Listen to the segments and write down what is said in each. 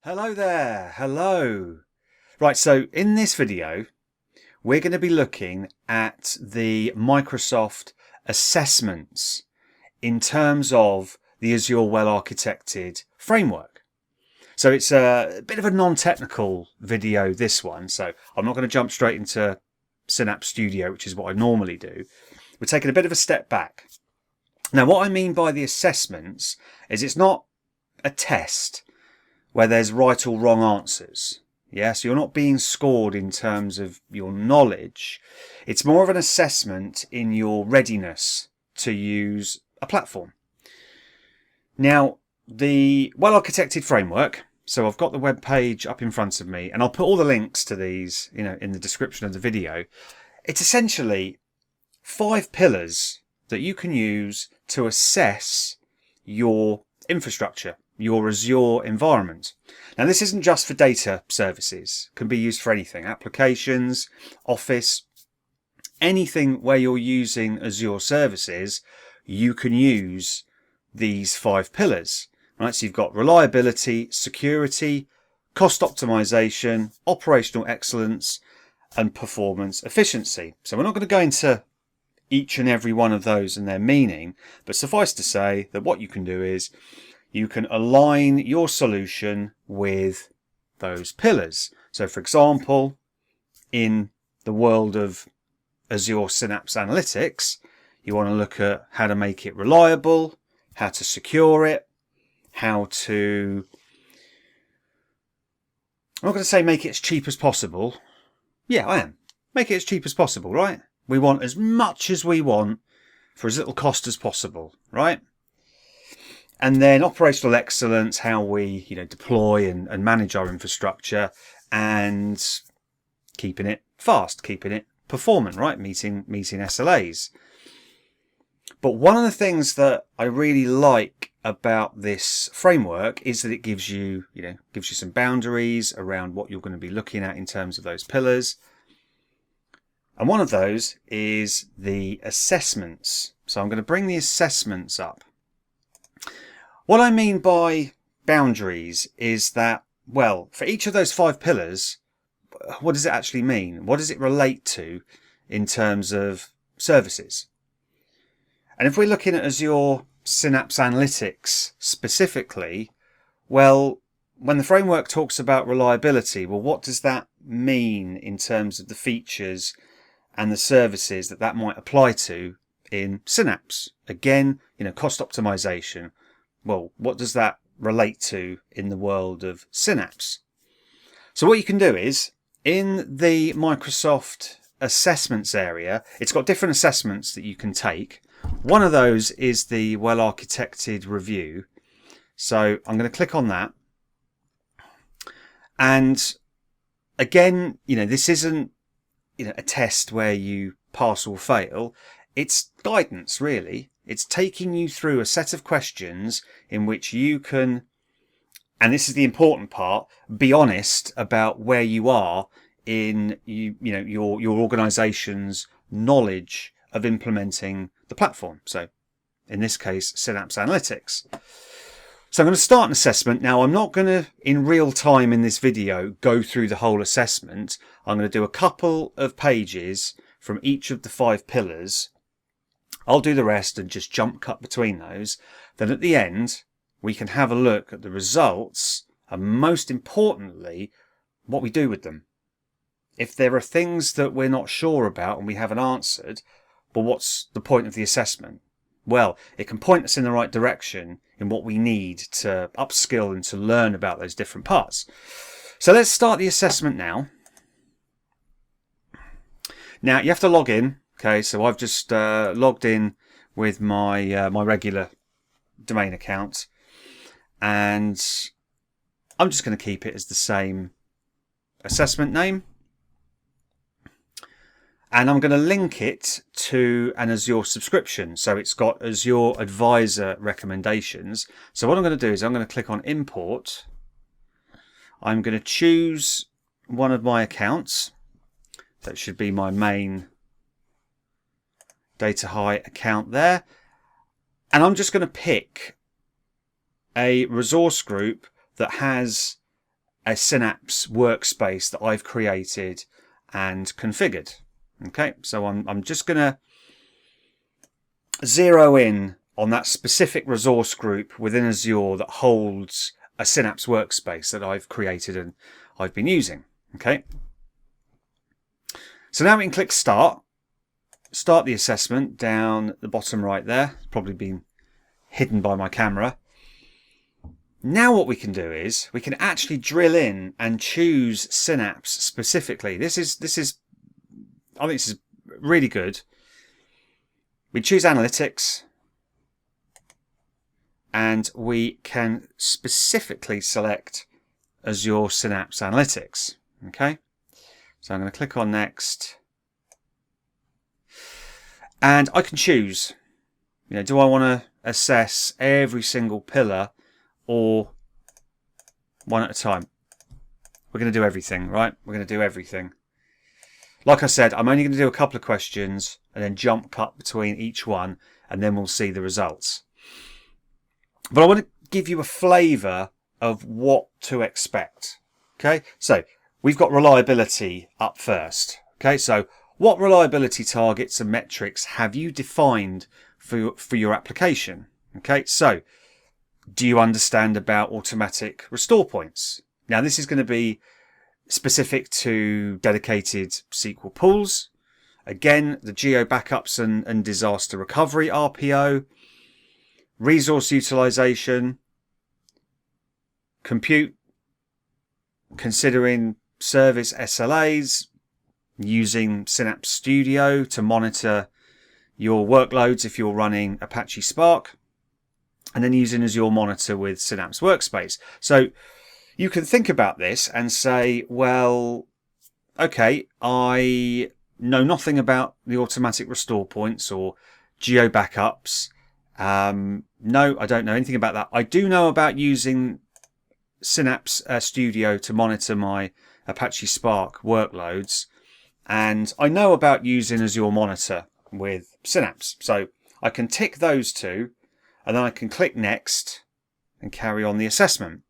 Hello there, hello. Right, so in this video, we're going to be looking at the Microsoft assessments in terms of the Azure Well-Architected Framework. So it's a bit of a non-technical video, this one, so I'm not going to jump straight into Synapse Studio, which is what I normally do. We're taking a bit of a step back. Now, what I mean by the assessments is it's not a test where there's right or wrong answers. Yeah, so you're not being scored in terms of your knowledge. It's more of an assessment in your readiness to use a platform. Now, the well-architected framework, so I've got the web page up in front of me, and I'll put all the links to these, in the description of the video. It's essentially 5 pillars that you can use to assess your infrastructure, your Azure environment. Now, this isn't just for data services. It can be used for anything, applications, Office, anything where you're using Azure services, you can use these 5 pillars. Right? So you've got reliability, security, cost optimization, operational excellence, and performance efficiency. So we're not going to go into each and every one of those and their meaning, but suffice to say that what you can do is you can align your solution with those pillars. So for example, in the world of Azure Synapse Analytics, you want to look at how to make it reliable, how to secure it, how to, I'm not going to say make it as cheap as possible. Yeah, I am. Make it as cheap as possible, right? We want as much as we want for as little cost as possible, right? And then operational excellence, how we deploy and manage our infrastructure, and keeping it fast, keeping it performant, right? Meeting SLAs. But one of the things that I really like about this framework is that it gives you some boundaries around what you're going to be looking at in terms of those pillars. And one of those is the assessments. So I'm going to bring the assessments up. What I mean by boundaries is that, well, for each of those 5 pillars, what does it actually mean? What does it relate to in terms of services? And if we're looking at Azure Synapse Analytics specifically, well, when the framework talks about reliability, well, what does that mean in terms of the features and the services that might apply to in Synapse? Again, cost optimization. Well, what does that relate to in the world of Synapse? So what you can do is, in the Microsoft assessments area, it's got different assessments that you can take. One of those is the well-architected review. So I'm going to click on that. And again, this isn't a test where you pass or fail. It's guidance, really. It's taking you through a set of questions in which you can, and this is the important part, be honest about where you are in your organization's knowledge of implementing the platform. So in this case, Synapse Analytics. So I'm going to start an assessment. Now, I'm not going to, in real time in this video, go through the whole assessment. I'm going to do a couple of pages from each of the 5 pillars. I'll do the rest and just jump cut between those. Then at the end, we can have a look at the results and, most importantly, what we do with them. If there are things that we're not sure about and we haven't answered, well, what's the point of the assessment? Well, it can point us in the right direction in what we need to upskill and to learn about those different parts. So let's start the assessment now. Now, you have to log in. Okay, so I've just logged in with my my regular domain account, and I'm just going to keep it as the same assessment name. And I'm going to link it to an Azure subscription. So it's got Azure Advisor recommendations. So what I'm going to do is I'm going to click on Import. I'm going to choose one of my accounts. That should be my main Data High account there. And I'm just going to pick a resource group that has a Synapse workspace that I've created and configured. Okay, so I'm just going to zero in on that specific resource group within Azure that holds a Synapse workspace that I've created and I've been using. Okay, so now we can click Start the assessment down at the bottom right there. It's probably been hidden by my camera. Now what we can do is we can actually drill in and choose Synapse specifically. I think this is really good. We choose Analytics and we can specifically select Azure Synapse Analytics. Okay, so I'm going to click on Next and I can choose, do I want to assess every single pillar or one at a time? We're going to do everything, right? We're going to do everything. Like I said, I'm only going to do a couple of questions and then jump cut between each one, and then we'll see the results. But I want to give you a flavour of what to expect. Okay, so we've got reliability up first. Okay, so what reliability targets and metrics have you defined for your application? Okay, so do you understand about automatic restore points? Now, this is going to be specific to dedicated SQL pools. Again, the geo backups and disaster recovery RPO, resource utilization, compute, considering service SLAs, using Synapse Studio to monitor your workloads if you're running Apache Spark, and then using Azure Monitor with Synapse Workspace. So you can think about this and say, well, okay, I know nothing about the automatic restore points or geo backups. No, I don't know anything about that. I do know about using Synapse Studio to monitor my Apache Spark workloads. And I know about using Azure Monitor with Synapse. So I can tick those two, and then I can click Next and carry on the assessment.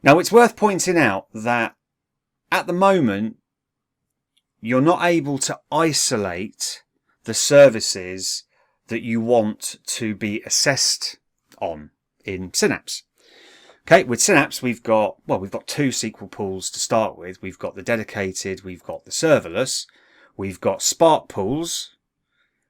Now, it's worth pointing out that at the moment, you're not able to isolate the services that you want to be assessed on in Synapse. Okay, with Synapse, we've got two SQL pools to start with. We've got the dedicated, we've got the serverless, we've got Spark pools.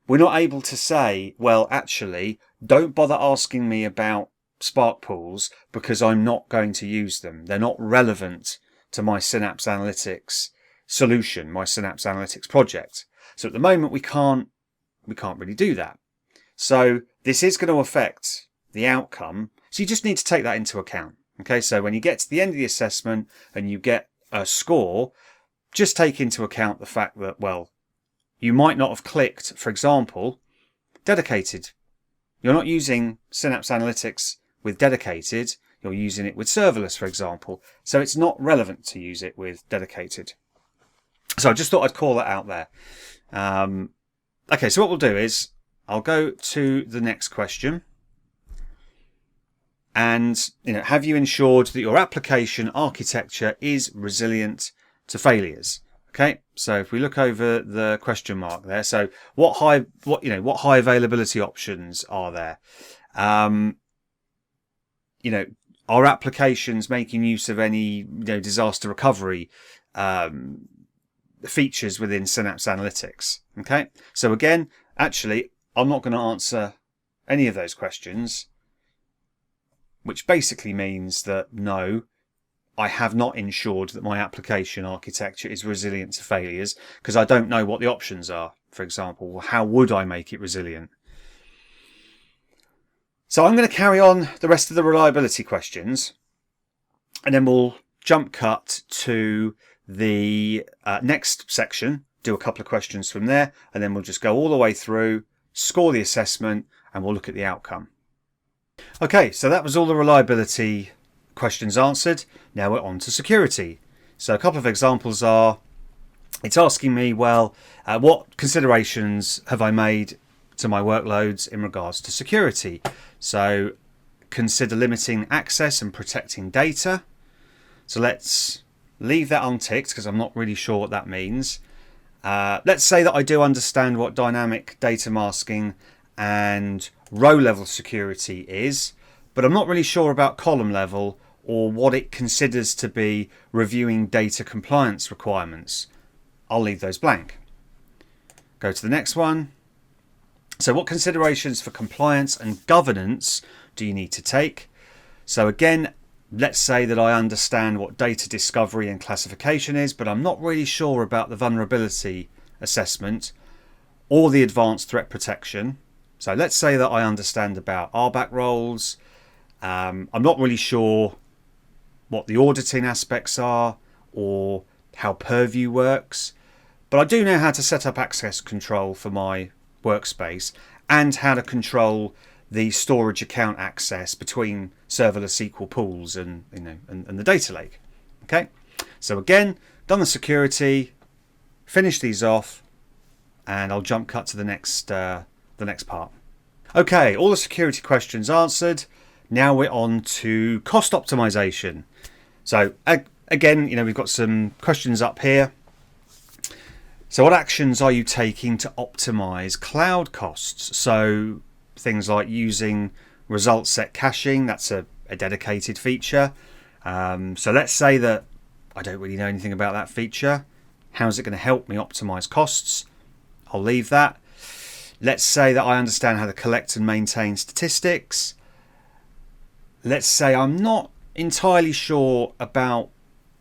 We're not able to say, well, actually, don't bother asking me about Spark pools because I'm not going to use them. They're not relevant to my Synapse Analytics solution, my Synapse Analytics project. So at the moment, we can't really do that. So this is going to affect the outcome. So you just need to take that into account. Okay, so when you get to the end of the assessment and you get a score, just take into account the fact that, well, you might not have clicked, for example, dedicated. You're not using Synapse Analytics with dedicated, you're using it with serverless, for example. So it's not relevant to use it with dedicated. So I just thought I'd call that out there. Okay, so what we'll do is I'll go to the next question. And, have you ensured that your application architecture is resilient to failures? Okay, so if we look over the question mark there, so what high availability options are there? Are applications making use of any disaster recovery features within Synapse Analytics? Okay, so again, actually, I'm not going to answer any of those questions, which basically means that no, I have not ensured that my application architecture is resilient to failures because I don't know what the options are. For example, how would I make it resilient? So I'm going to carry on the rest of the reliability questions, and then we'll jump cut to the next section, do a couple of questions from there, and then we'll just go all the way through, score the assessment, and we'll look at the outcome. Okay, so that was all the reliability questions answered. Now we're on to security. So a couple of examples are, it's asking me, well, what considerations have I made to my workloads in regards to security? So consider limiting access and protecting data. So let's leave that unticked because I'm not really sure what that means. Let's say that I do understand what dynamic data masking and row level security is, but I'm not really sure about column level or what it considers to be reviewing data compliance requirements. I'll leave those blank. Go to the next one. So what considerations for compliance and governance do you need to take? So again, let's say that I understand what data discovery and classification is, but I'm not really sure about the vulnerability assessment or the advanced threat protection. So let's say that I understand about RBAC roles. I'm not really sure what the auditing aspects are or how Purview works, but I do know how to set up access control for my workspace and how to control the storage account access between serverless SQL pools and the data lake. Okay, so again, done the security, finish these off, and I'll jump cut to the next part. Okay, all the security questions answered. Now we're on to cost optimization. So again, we've got some questions up here. So what actions are you taking to optimize cloud costs? So things like using result set caching, that's a dedicated feature. So let's say that I don't really know anything about that feature. How is it going to help me optimize costs? I'll leave that. Let's say that I understand how to collect and maintain statistics. Let's say I'm not entirely sure about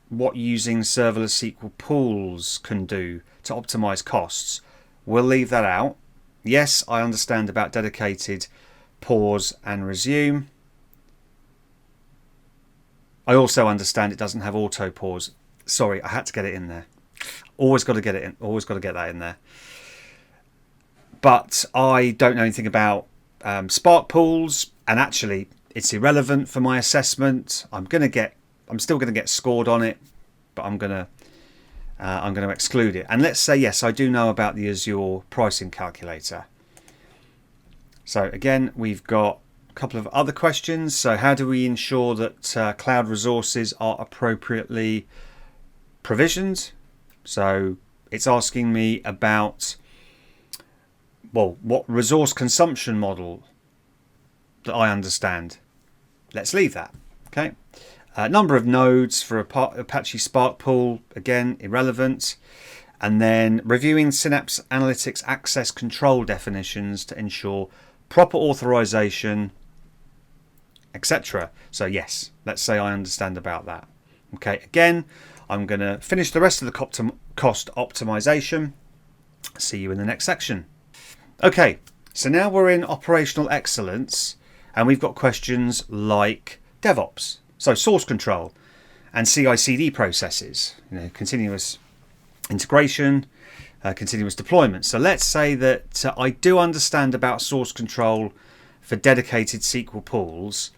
what using serverless SQL pools can do to optimize costs. We'll leave that out. Yes, I understand about dedicated pause and resume. I also understand it doesn't have auto pause. Sorry, I had to get it in there. Always got to get it in. Always got to get that in there. But I don't know anything about Spark pools, and actually, it's irrelevant for my assessment. I'm still going to get scored on it, but I'm going to exclude it. And let's say yes, I do know about the Azure pricing calculator. So again, we've got a couple of other questions. So how do we ensure that cloud resources are appropriately provisioned? So it's asking me about, well, what resource consumption model that I understand. Let's leave that. Okay. Number of nodes for Apache Spark pool, again, irrelevant. And then reviewing Synapse Analytics access control definitions to ensure proper authorization, etc. So yes, let's say I understand about that. Okay, again, I'm going to finish the rest of the cost optimization. See you in the next section. Okay, so now we're in operational excellence, and we've got questions like DevOps, so source control and CI/CD processes, continuous integration, continuous deployment. So let's say that I do understand about source control for dedicated SQL pools,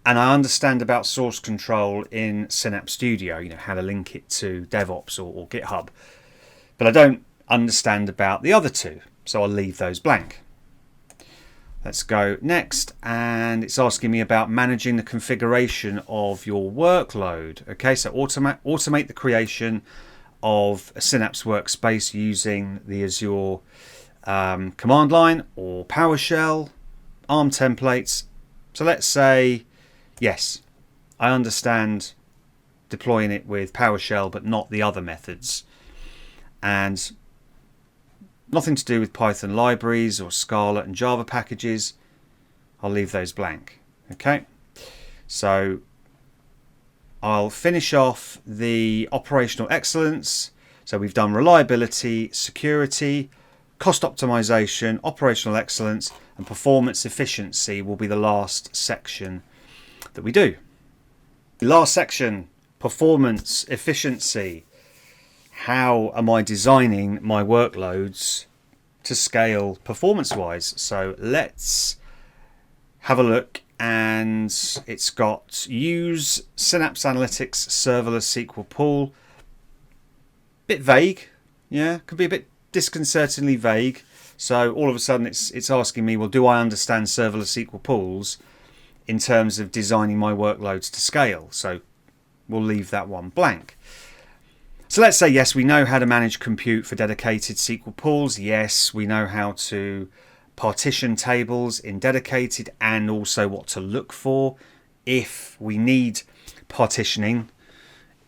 and I understand about source control in Synapse Studio, how to link it to DevOps or GitHub, but I don't understand about the other two, so I'll leave those blank. Let's go next, and it's asking me about managing the configuration of your workload. Okay, so automate the creation of a Synapse workspace using the Azure command line or PowerShell, ARM templates. So let's say, yes, I understand deploying it with PowerShell, but not the other methods. And nothing to do with Python libraries or Scala and Java packages. I'll leave those blank. Okay, so I'll finish off the operational excellence. So we've done reliability, security, cost optimization, operational excellence, and performance efficiency will be the last section that we do. Last section, performance efficiency. How am I designing my workloads to scale performance-wise? So let's have a look, and it's got use Synapse Analytics serverless SQL pool. Bit vague, yeah, could be a bit disconcertingly vague. So all of a sudden it's asking me, well, do I understand serverless SQL pools in terms of designing my workloads to scale? So we'll leave that one blank. So let's say, yes, we know how to manage compute for dedicated SQL pools. Yes, we know how to partition tables in dedicated and also what to look for if we need partitioning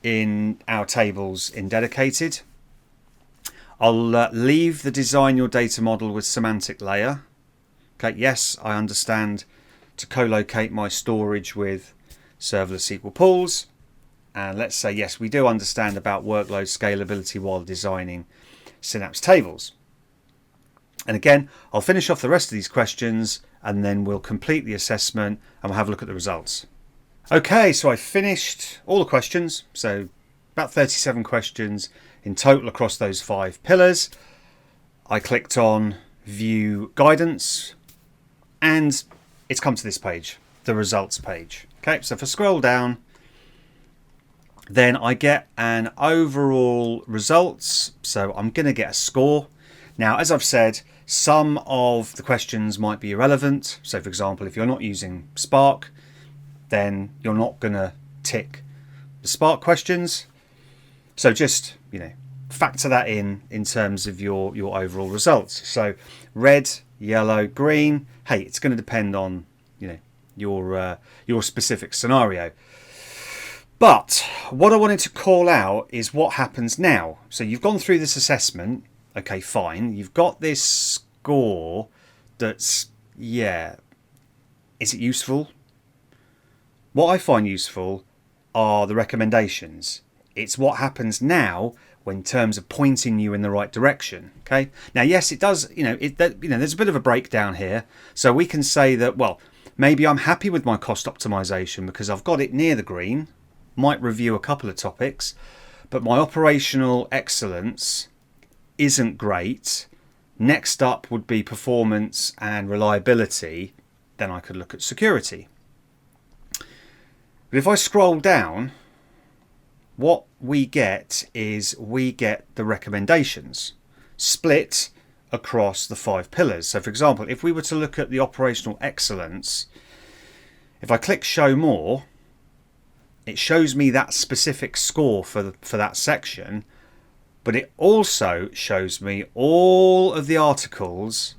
in our tables in dedicated. I'll leave the design your data model with semantic layer. Okay, yes, I understand to co-locate my storage with serverless SQL pools. And let's say, yes, we do understand about workload scalability while designing Synapse tables. And again, I'll finish off the rest of these questions and then we'll complete the assessment and we'll have a look at the results. Okay, so I finished all the questions. So about 37 questions in total across those 5 pillars. I clicked on View Guidance and it's come to this page, the results page. Okay, so if I scroll down, then I get an overall results. So I'm going to get a score. Now, as I've said, some of the questions might be irrelevant. So for example, if you're not using Spark, then you're not going to tick the Spark questions. So just, factor that in terms of your overall results. So red, yellow, green. Hey, it's going to depend on, your specific scenario. But what I wanted to call out is what happens now. So you've gone through this assessment. Okay, fine. You've got this score that's, is it useful? What I find useful are the recommendations. It's what happens now in terms of pointing you in the right direction. Okay. Now, yes, it does, there's a bit of a breakdown here. So we can say that, well, maybe I'm happy with my cost optimization because I've got it near the green. Might review a couple of topics, but my operational excellence isn't great. Next up would be performance and reliability. Then I could look at security. But if I scroll down, what we get is the recommendations split across the 5 pillars. So for example, if we were to look at the operational excellence, if I click show more, it shows me that specific score for that section, but it also shows me all of the articles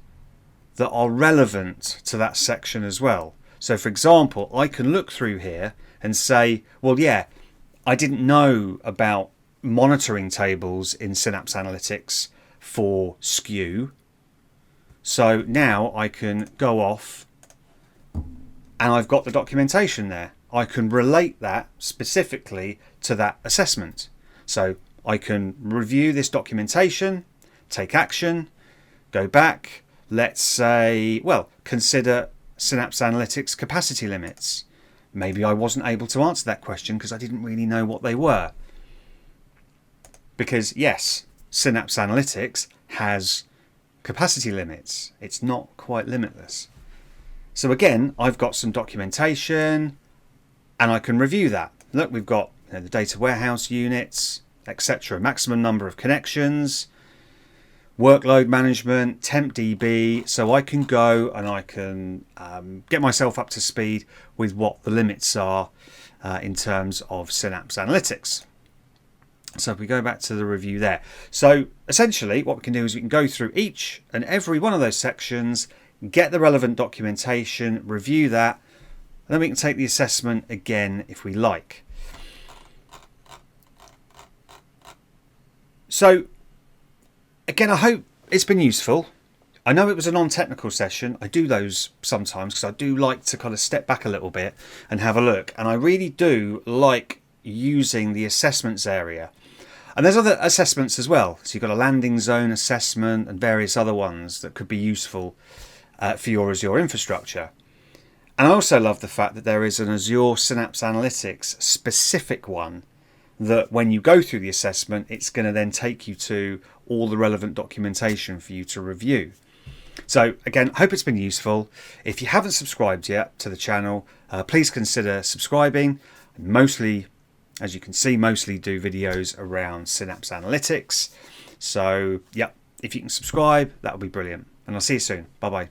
that are relevant to that section as well. So for example, I can look through here and say, well, yeah, I didn't know about monitoring tables in Synapse Analytics for skew. So now I can go off and I've got the documentation there. I can relate that specifically to that assessment. So I can review this documentation, take action, go back, let's say, well, consider Synapse Analytics capacity limits. Maybe I wasn't able to answer that question because I didn't really know what they were. Because yes, Synapse Analytics has capacity limits. It's not quite limitless. So again, I've got some documentation and I can review that. Look, we've got the data warehouse units, etc. Maximum number of connections, workload management, TempDB. So I can go and I can get myself up to speed with what the limits are in terms of Synapse Analytics. So if we go back to the review there. So essentially what we can do is we can go through each and every one of those sections, get the relevant documentation, review that, and then we can take the assessment again if we like. So again, I hope it's been useful. I know it was a non-technical session. I do those sometimes because I do like to kind of step back a little bit and have a look. And I really do like using the assessments area. And there's other assessments as well. So you've got a landing zone assessment and various other ones that could be useful for your Azure infrastructure. And I also love the fact that there is an Azure Synapse Analytics specific one that when you go through the assessment, it's going to then take you to all the relevant documentation for you to review. So again, hope it's been useful. If you haven't subscribed yet to the channel, please consider subscribing. Mostly, as you can see, mostly do videos around Synapse Analytics. So yeah, if you can subscribe, that would be brilliant. And I'll see you soon. Bye-bye.